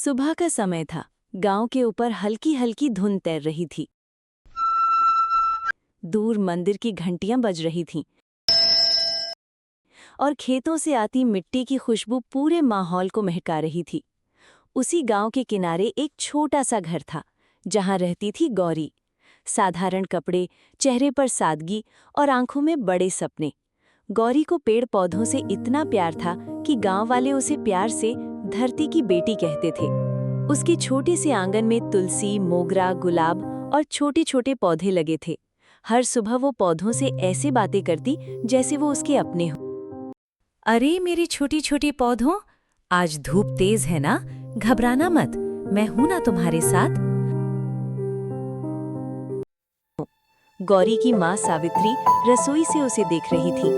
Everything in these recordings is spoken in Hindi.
सुबह का समय था। गांव के ऊपर हल्की हल्की धुंध तैर रही थी। दूर मंदिर की घंटियां बज रही थीं और खेतों से आती मिट्टी की खुशबू पूरे माहौल को महका रही थी। उसी गांव के किनारे एक छोटा सा घर था जहां रहती थी गौरी। साधारण कपड़े, चेहरे पर सादगी और आंखों में बड़े सपने। गौरी को पेड़ पौधों से इतना प्यार था कि गांव वाले उसे प्यार से धरती की बेटी कहते थे। उसकी छोटी सी आंगन में तुलसी, मोगरा, गुलाब और छोटे छोटे पौधे लगे थे। हर सुबह वो पौधों से ऐसे बातें करती जैसे वो उसके अपने हों। अरे मेरी छोटी छोटी पौधों, आज धूप तेज है ना, घबराना मत, मैं हूं ना तुम्हारे साथ। गौरी की माँ सावित्री रसोई से उसे देख रही थी।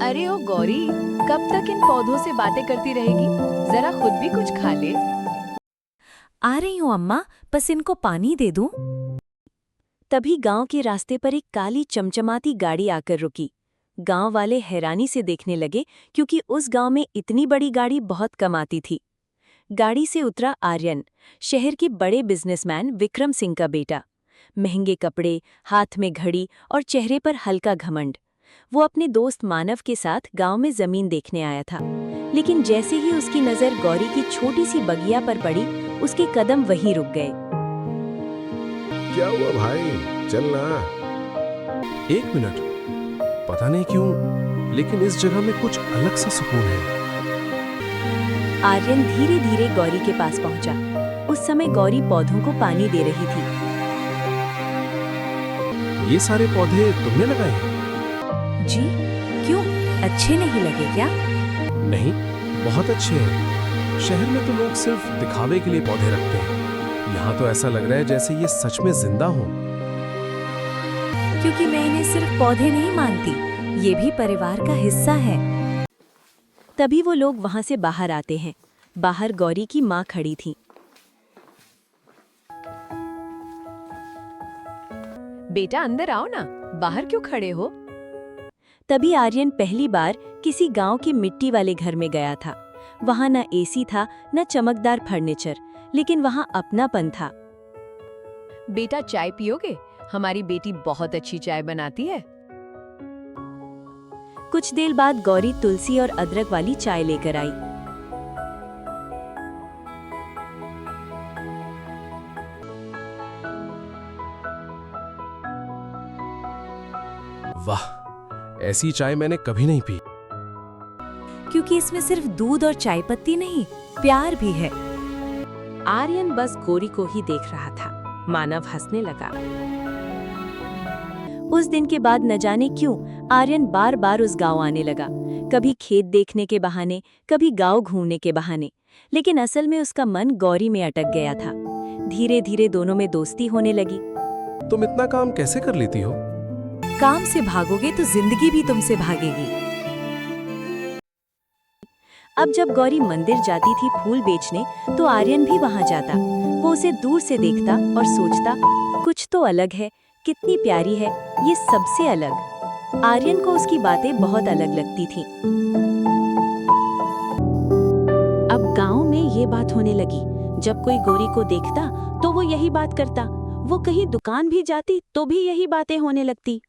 अरे ओ गौरी, कब तक इन पौधों से बातें करती रहेगी? जरा खुद भी कुछ खा ले। आ रही हूँ अम्मा, बस इनको पानी दे दूं। तभी गांव के रास्ते पर एक काली चमचमाती गाड़ी आकर रुकी। गांव वाले हैरानी से देखने लगे क्योंकि उस गांव में इतनी बड़ी गाड़ी बहुत कम आती थी। गाड़ी से उतरा आर्यन, शहर के बड़े बिजनेसमैन विक्रम सिंह का बेटा। महंगे कपड़े, हाथ में घड़ी और चेहरे पर हल्का घमंड। वो अपने दोस्त मानव के साथ गांव में जमीन देखने आया था। लेकिन जैसे ही उसकी नज़र गौरी की छोटी सी बगिया पर पड़ी, उसके कदम वहीं रुक गए। क्या हुआ भाई, चलना। एक मिनट, पता नहीं क्यों लेकिन इस जगह में कुछ अलग सा सुकून है। आर्यन धीरे धीरे गौरी के पास पहुंचा। उस समय गौरी पौधों को पानी दे रही थी। ये सारे पौधे तुमने लगाए हैं? जी, क्यों, अच्छे नहीं लगे क्या? नहीं, बहुत अच्छे हैं। शहर में तो लोग सिर्फ दिखावे के लिए पौधे रखते हैं। यहाँ तो ऐसा लग रहा है जैसे ये सच में जिंदा हो। क्योंकि मैं इन्हें सिर्फ पौधे नहीं मानती, ये भी परिवार का हिस्सा है। तभी वो लोग वहां से बाहर आते हैं। बाहर गौरी की माँ खड़ी थी। बेटा अंदर आओ ना, बाहर क्यों खड़े हो? तभी आर्यन पहली बार किसी गांव के मिट्टी वाले घर में गया था। वहां न एसी था, न चमकदार फर्नीचर, लेकिन वहां अपनापन था। बेटा चाय पियोगे? हमारी बेटी बहुत अच्छी चाय बनाती है। कुछ देर बाद गौरी तुलसी और अदरक वाली चाय लेकर आई। वाह, ऐसी चाय मैंने कभी नहीं पी। क्योंकि इसमें सिर्फ दूध और चाय पत्ती नहीं, प्यार भी है। आर्यन बस गौरी को ही देख रहा था। मानव हंसने लगा। उस दिन के बाद न जाने क्यों आर्यन बार बार उस गांव आने लगा। कभी खेत देखने के बहाने, कभी गांव घूमने के बहाने। लेकिन असल में उसका मन गौरी में अटक गया था। धीरे धीरे दोनों में दोस्ती होने लगी। तुम इतना काम कैसे कर लेती हो? काम से भागोगे तो जिंदगी भी तुमसे भागेगी। अब जब गौरी मंदिर जाती थी फूल बेचने, तो आर्यन भी वहां जाता। वो उसे दूर से देखता और सोचता, कुछ तो अलग है, कितनी प्यारी है, ये सबसे अलग। आर्यन को उसकी बातें बहुत अलग लगती थीं। अब गांव में ये बात होने लगी। जब कोई गौरी को देखता तो वो यही बात करता। वो कहीं दुकान भी जाती तो भी यही बातें होने लगती।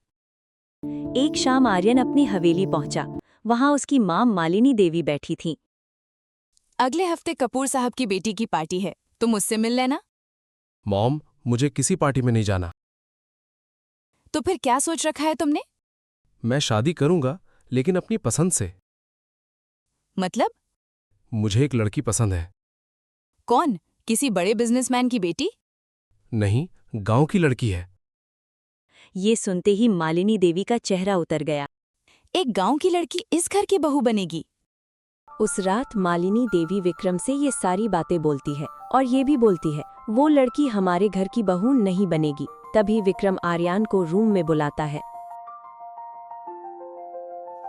एक शाम आर्यन अपनी हवेली पहुंचा। वहां उसकी मां मालिनी देवी बैठी थीं। अगले हफ्ते कपूर साहब की बेटी की पार्टी है, तुम उससे मिल लेना। मॉम, मुझे किसी पार्टी में नहीं जाना। तो फिर क्या सोच रखा है तुमने? मैं शादी करूंगा, लेकिन अपनी पसंद से। मतलब? मुझे एक लड़की पसंद है। कौन? किसी बड़े बिजनेसमैन की बेटी? नहीं, गांव की लड़की है। ये सुनते ही मालिनी देवी का चेहरा उतर गया। एक गांव की लड़की इस घर की बहू बनेगी? उस रात मालिनी देवी विक्रम से ये सारी बातें बोलती है और ये भी बोलती है, वो लड़की हमारे घर की बहू नहीं बनेगी। तभी विक्रम आर्यन को रूम में बुलाता है।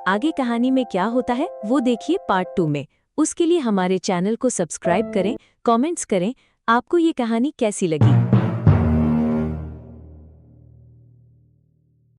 आगे कहानी में क्या होता है वो देखिए पार्ट 2 में। उसके लिए हमारे चैनल को सब्सक्राइब करें, कमेंट्स करें। आपको ये कहानी कैसी लगी?